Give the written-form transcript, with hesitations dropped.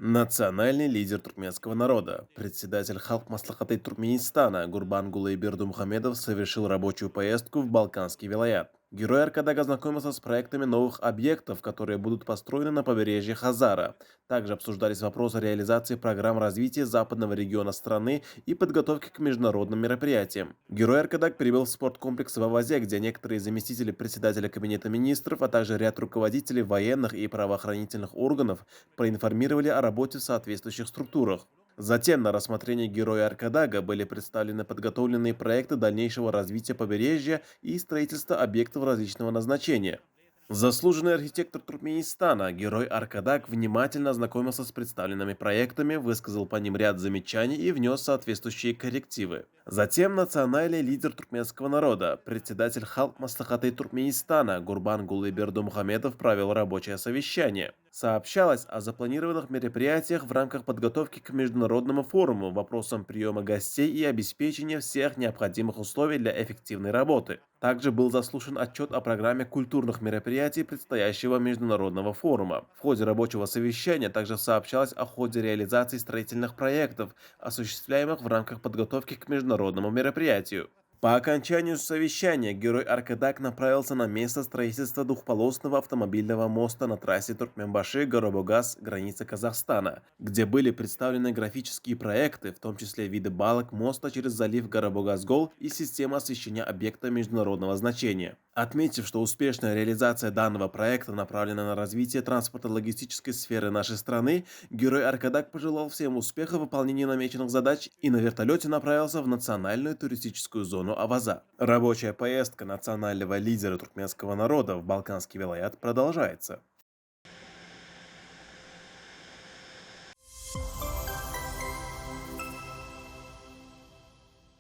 Национальный лидер туркменского народа, председатель Халк Маслахаты Туркменистана Гурбангулы Бердумухамедов совершил рабочую поездку в Балканский вилаят. Герой Аркадак ознакомился с проектами новых объектов, которые будут построены на побережье Хазара. Также обсуждались вопросы реализации программ развития западного региона страны и подготовки к международным мероприятиям. Герой Аркадак прибыл в спорткомплекс в Авазе, где некоторые заместители председателя Кабинета министров, а также ряд руководителей военных и правоохранительных органов проинформировали о работе в соответствующих структурах. Затем на рассмотрение героя Аркадага были представлены подготовленные проекты дальнейшего развития побережья и строительства объектов различного назначения. Заслуженный архитектор Туркменистана, герой Аркадак внимательно ознакомился с представленными проектами, высказал по ним ряд замечаний и внес соответствующие коррективы. Затем национальный лидер туркменского народа, председатель Халк Маслахаты Туркменистана Гурбангулы Бердумухамедов провел рабочее совещание. Сообщалось о запланированных мероприятиях в рамках подготовки к международному форуму, вопросам приема гостей и обеспечения всех необходимых условий для эффективной работы. Также был заслушан отчет о программе культурных мероприятий предстоящего международного форума. В ходе рабочего совещания также сообщалось о ходе реализации строительных проектов, осуществляемых в рамках подготовки к международному мероприятию. По окончанию совещания герой Аркадак направился на место строительства двухполосного автомобильного моста на трассе Туркменбаши-Горобогаз, граница Казахстана, где были представлены графические проекты, в том числе виды балок моста через залив Горобогаз-Гол и система освещения объекта международного значения. Отметив, что успешная реализация данного проекта направлена на развитие транспортно-логистической сферы нашей страны, герой Аркадак пожелал всем успеха в выполнении намеченных задач и на вертолете направился в национальную туристическую зону Аваза. Рабочая поездка национального лидера туркменского народа в Балканский вилаят продолжается.